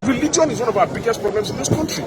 Religion is one of our biggest problems in this country.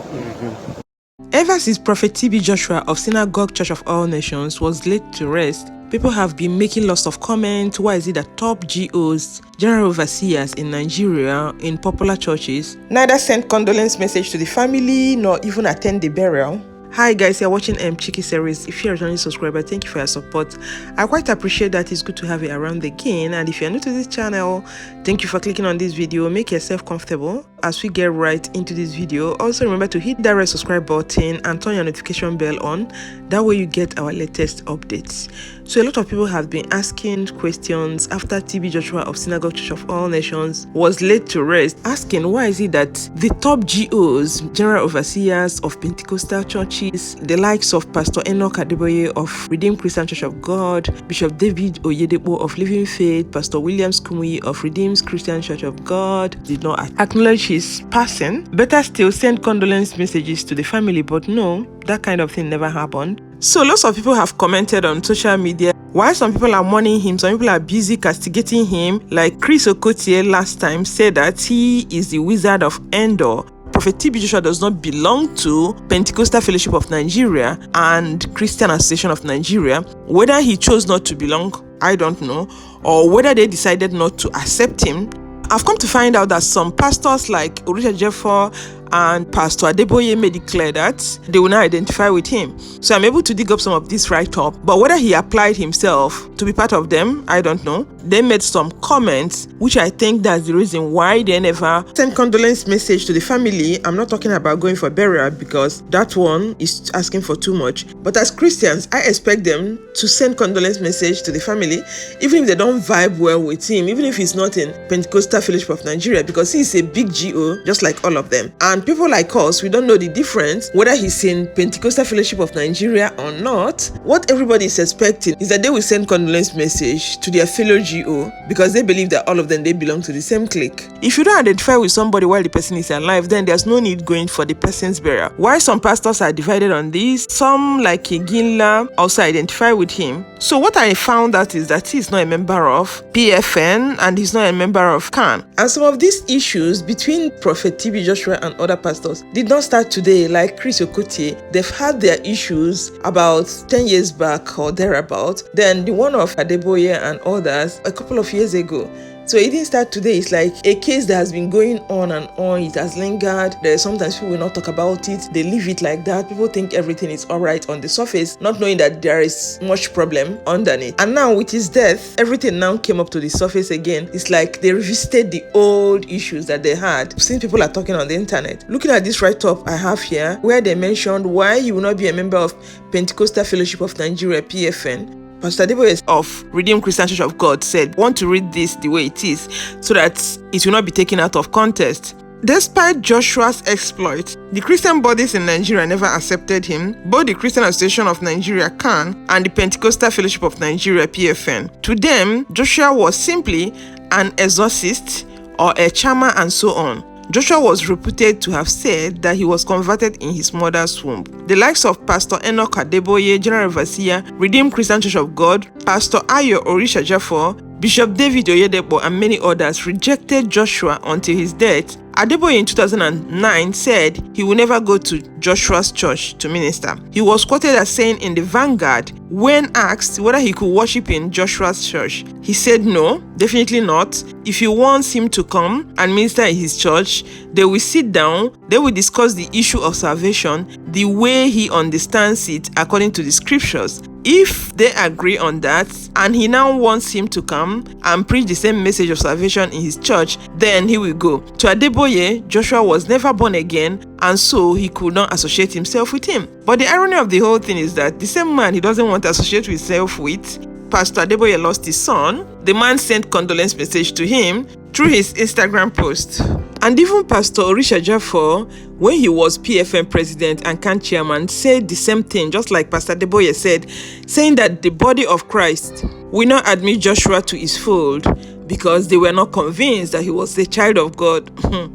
Ever since Prophet T.B. Joshua of Synagogue Church of All Nations was laid to rest, people have been making lots of comments. Why is it that top G.Os, general overseers in Nigeria, in popular churches, neither send condolence message to the family nor even attend the burial? Hi guys, you're watching Chiki series. If you're a returning subscriber, thank you for your support. I quite appreciate that. It's good to have you around again. And if you're new to this channel, thank you for clicking on this video. Make yourself comfortable as we get right into this video. Also remember to hit that red subscribe button and turn your notification bell on. That way you get our latest updates. So a lot of people have been asking questions after TB Joshua of Synagogue Church of All Nations was laid to rest, asking why is it that the top G.Os, general overseers of Pentecostal churches, the likes of Pastor Enoch Adeboye of Redeemed Christian Church of God, Bishop David Oyedepo of Living Faith, Pastor William Skumuyi of Redeemed Christian Church of God did not acknowledge his passing. Better still, send condolence messages to the family, but no, that kind of thing never happened. So lots of people have commented on social media. While some people are mourning him, some people are busy castigating him. Like Chris Okotie last time said that he is the Wizard of Endor. Prophet TB Joshua does not belong to Pentecostal Fellowship of Nigeria and Christian Association of Nigeria. Whether he chose not to belong, I don't know, or whether they decided not to accept him. I've come to find out that some pastors like Orisha Jeffo and Pastor Adeboye made it clear that they will not identify with him. So I'm able to dig up some of this write-up, but whether he applied himself to be part of them, I don't know. They made some comments, which I think that's the reason why they never sent condolence message to the family. I'm not talking about going for burial because that one is asking for too much. But as Christians, I expect them to send condolence message to the family, even if they don't vibe well with him, even if he's not in Pentecostal Fellowship of Nigeria, because he's a big G.O. just like all of them. And people like us, we don't know the difference whether he's in Pentecostal Fellowship of Nigeria or not. What everybody is expecting is that they will send condolence message to their fellow G.O. because they believe that all of them, they belong to the same clique. If you don't identify with somebody while the person is alive, then there's no need going for the person's burial. Why some pastors are divided on this, some like Iginla also identify with him. So what I found out is that he's not a member of PFN and he's not a member of CAN. And some of these issues between Prophet TB Joshua and other pastors did not start today. Like Chris Okotie, they've had their issues about 10 years back or thereabout. Then the one of Adeboye and others a couple of years ago. So it didn't start today. It's like a case that has been going on and on. It has lingered. There's sometimes people will not talk about it. They leave it like that. People think everything is all right on the surface, not knowing that there is much problem underneath. And now with his death, everything now came up to the surface again. It's like they revisited the old issues that they had. Since people are talking on the internet. Looking at this write-up I have here, where they mentioned why he will not be a member of Pentecostal Fellowship of Nigeria, PFN. Pastor Adeboye of Redeemed Christian Church of God said, want to read this the way it is so that it will not be taken out of context. Despite Joshua's exploit, the Christian bodies in Nigeria never accepted him, both the Christian Association of Nigeria CAN and the Pentecostal Fellowship of Nigeria PFN. To them, Joshua was simply an exorcist or a charmer and so on. Joshua was reputed to have said that he was converted in his mother's womb. The likes of Pastor Enoch Adeboye, General Overseer, Redeemed Christian Church of God, Pastor Ayo Orisha Jeffo, Bishop David Oyedepo, and many others rejected Joshua until his death. Adeboye in 2009 said he will never go to Joshua's church to minister. He was quoted as saying in the Vanguard, when asked whether he could worship in Joshua's church, he said no, definitely not. If he wants him to come and minister in his church, they will sit down, they will discuss the issue of salvation the way he understands it according to the scriptures. If they agree on that and he now wants him to come and preach the same message of salvation in his church, then he will go. To Adeboye, Joshua was never born again and so he could not associate himself with him. But the irony of the whole thing is that the same man he doesn't want to associate himself with, Pastor Adeboye, lost his son. The man sent condolence message to him through his Instagram post. And even Pastor Orisha Jeffo, when he was PFN president and CAN chairman, said the same thing, just like Pastor Adeboye said, saying that the body of Christ will not admit Joshua to his fold because they were not convinced that he was a child of God.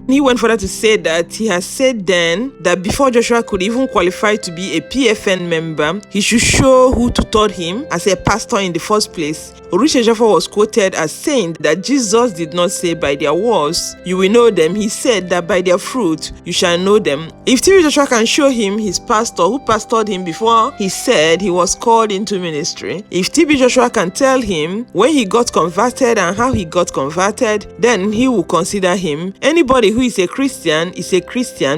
He went further to say that he has said then that before Joshua could even qualify to be a PFN member, he should show who tutored him as a pastor in the first place. Orisha Jaffa was quoted as saying that Jesus did not say by their words you will know them. He said that by their fruit you shall know them. If TB Joshua can show him his pastor who pastored him before he said he was called into ministry, if TB Joshua can tell him when he got converted and how he got converted, then he will consider him. Anybody who is a Christian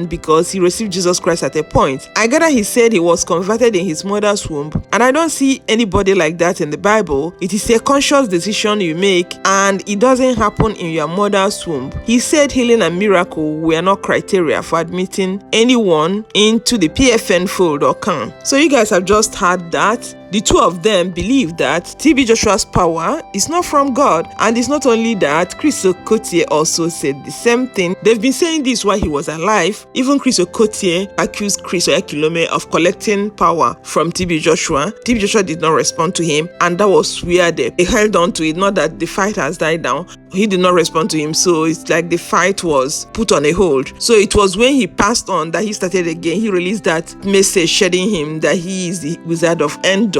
because he received Jesus Christ at a point. I gather he said he was converted in his mother's womb, and I don't see anybody like that in the Bible. It is a conscious decision you make, and it doesn't happen in your mother's womb. He said healing and miracle were not criteria for admitting anyone into the PFN fold or camp. So you guys have just heard that. The two of them believe that TB Joshua's power is not from God. And it's not only that, Chris Okotie also said the same thing. They've been saying this while he was alive. Even Chris Okotie accused Chris Oyakilome of collecting power from TB Joshua. TB Joshua did not respond to him, and that was where they held on to it. Not that the fight has died down. He did not respond to him, so it's like the fight was put on a hold. So it was when he passed on that he started again. He released that message shedding him that he is the Wizard of Endor.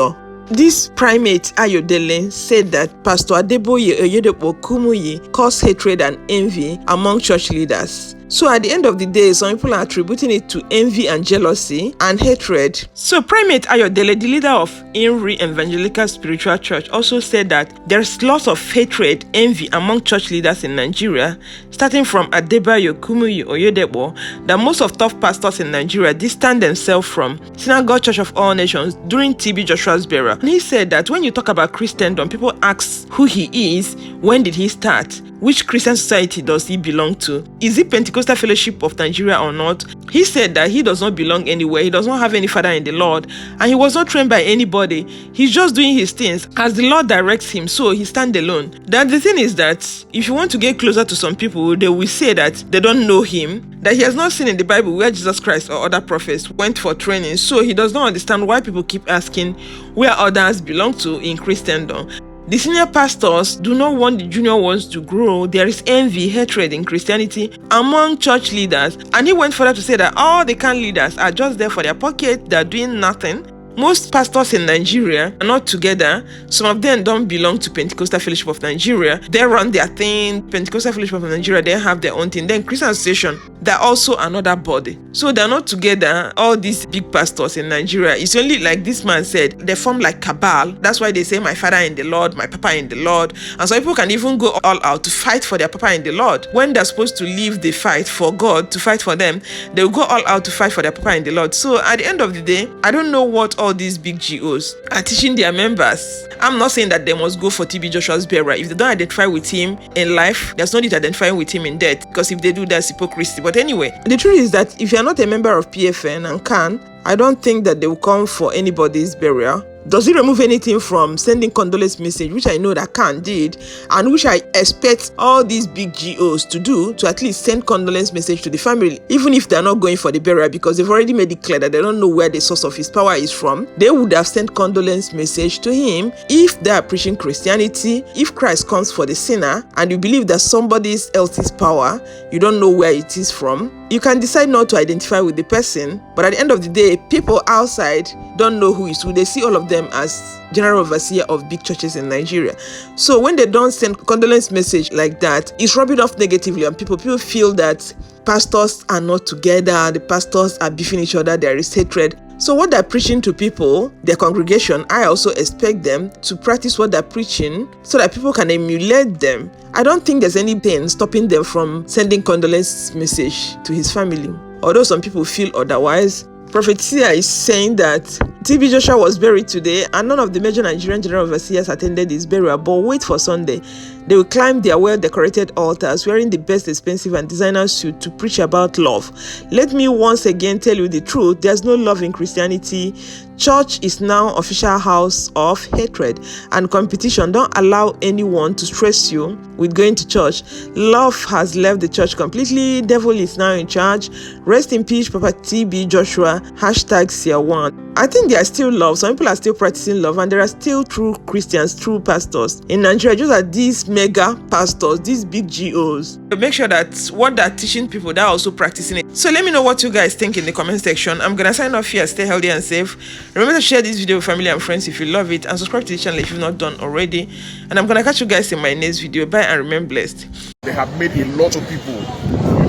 This primate Ayodele said that Pastor Adeboye Oyedepo Kumuyi caused hatred and envy among church leaders. So at the end of the day, some people are attributing it to envy and jealousy and hatred. So Primate Ayodele, the leader of Inri Evangelical Spiritual Church, also said that there's lots of hatred, envy among church leaders in Nigeria, starting from Adebayo Kumuyi Oyedepo, that most of top pastors in Nigeria distance themselves from Synagogue Church of All Nations during TB Joshua's burial. And he said that when you talk about Christendom, people ask who he is, when did he start, which Christian society does he belong to, is he Pentecostal Fellowship of Nigeria or not. He said that he does not belong anywhere, he does not have any father in the Lord, and he was not trained by anybody. He's just doing his things as the Lord directs him, so he stands alone. That the thing is that if you want to get closer to some people, they will say that they don't know him, that he has not seen in the Bible where Jesus Christ or other prophets went for training, so he does not understand why people keep asking where others belong to in Christendom. The senior pastors do not want the junior ones to grow. There is envy, hatred in Christianity among church leaders. And he went further to say that all the camp leaders are just there for their pocket, they're doing nothing. Most pastors in Nigeria are not together. Some of them don't belong to Pentecostal Fellowship of Nigeria. They run their thing. Pentecostal Fellowship of Nigeria, they have their own thing. Then Christian Association, they're also another body. So they're not together, all these big pastors in Nigeria. It's only like this man said, they form like cabal. That's why they say my father in the Lord, my papa in the Lord. And some people can even go all out to fight for their papa in the Lord. When they're supposed to leave the fight for God, to fight for them, they'll go all out to fight for their papa in the Lord. So at the end of the day, I don't know what all these big G.Os are teaching their members. I'm not saying that they must go for TB Joshua's burial. If they don't identify with him in life, there's no need to identify with him in death, because if they do, that's hypocrisy. But anyway, the truth is that if you're not a member of PFN and can, I don't think that they will come for anybody's burial. Does it remove anything from sending condolence message, which I know that Khan did, and which I expect all these big G.Os to do, to at least send condolence message to the family, even if they're not going for the burial, because they've already made it clear that they don't know where the source of his power is from. They would have sent condolence message to him if they are preaching Christianity. If Christ comes for the sinner and you believe that somebody else's power, you don't know where it is from, you can decide not to identify with the person, but at the end of the day, people outside don't know who is who. They see all of them as general overseer of big churches in Nigeria. So when they don't send condolence message like that, it's rubbing off negatively on people. People feel that pastors are not together, the pastors are beefing each other, there is hatred. So what they're preaching to people, their congregation, I also expect them to practice what they're preaching so that people can emulate them. I don't think there's anything stopping them from sending condolence message to his family. Although some people feel otherwise, Prophet Sia is saying that TB Joshua was buried today and none of the major Nigerian general overseers attended his burial, but wait for Sunday. They will climb their well-decorated altars wearing the best expensive and designer suit to preach about love. Let me once again tell you the truth. There's no love in Christianity. Church is now official house of hatred and competition. Don't allow anyone to stress you with going to church. Love has left the church completely. Devil is now in charge. Rest in peace, Papa TB Joshua. #Sia1. I think there are still love. Some people are still practicing love, and there are still true Christians, true pastors. In Nigeria, just are these mega pastors, these big G.Os. So make sure that what they're teaching people, they're also practicing it. So let me know what you guys think in the comment section. I'm gonna sign off here. Stay healthy and safe. Remember to share this video with family and friends if you love it, and subscribe to the channel if you've not done already. And I'm gonna catch you guys in my next video. Bye and remain blessed. They have made a lot of people,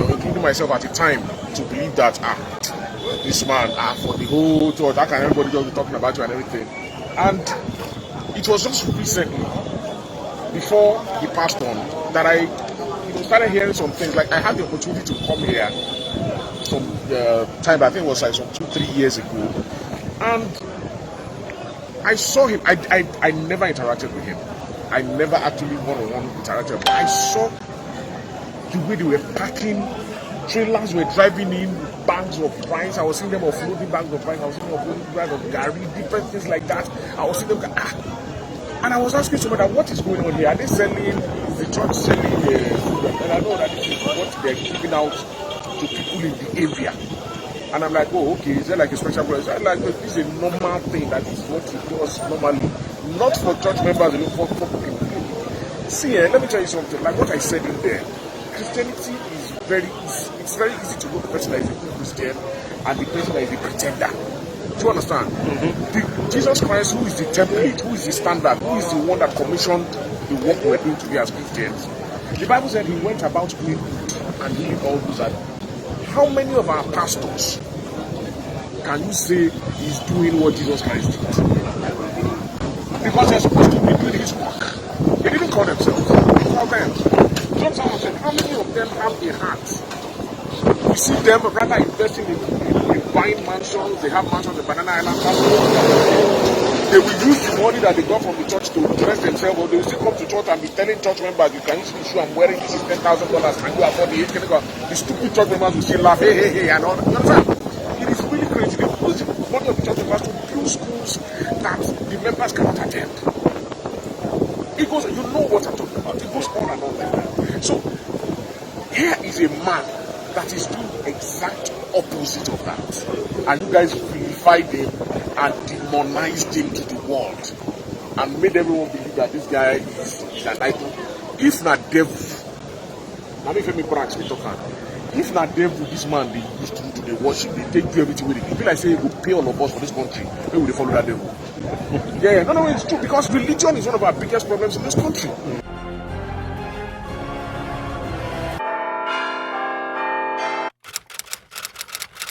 including myself at the time, to believe that this man, for the whole church, how can everybody just be talking about you and everything? And it was just recently, before he passed on, that I started hearing some things. Like, I had the opportunity to come here some time, I think it was like some 2-3 years ago, and I saw him. I never interacted with him. I never actually one-on-one interacted, but I saw the way they were packing, trailers were driving in, bags of rice. I was seeing them offloading bags of rice. I was seeing them offloading bags of gari, different things like that. I was seeing them, and I was asking somebody, what is going on here? Are they selling, is the church selling food? And I know that this is what they're giving out to people in the area. And I'm like, oh, okay, is there like a special price? I'm like, this is a normal thing, that is what it does normally. Not for church members, for people. See, let me tell you something, like what I said in there, Christianity is very easy. It's very easy to know the person that is a good Christian and the person that is a pretender. Do you understand? Jesus Christ, who is the template, who is the standard, who is the one that commissioned the work we're doing today as Christians? The Bible said he went about doing good and healing all those that. How many of our pastors can you say is doing what Jesus Christ did? Because they're supposed to be doing his work. They didn't call themselves. They called them. John Samuel said, how many of them have a heart? We see them rather investing in buying mansions. They have mansions in Banana Island. They will use the money that they got from the church to dress themselves, or they will still come to church and be telling church members, you can use the shoe I'm wearing, this is $10,000, and you afford the 8. The stupid church members will still laugh, hey, and all that. You understand? It is really crazy. They use the money of the church members to build schools that the members cannot attend. It goes, you know what I'm talking about. It goes on and on like that. So, here is a man that is doing exact opposite of that. And you guys vilified him and demonized him to the world. And made everyone believe that this guy is an idol. If not devil, now if me branch me talking. If not devil, this man they used to do the worship, they take you everything with it. If like say he will pay all of us for this country, where will they follow that devil? No, it's true, because religion is one of our biggest problems in this country.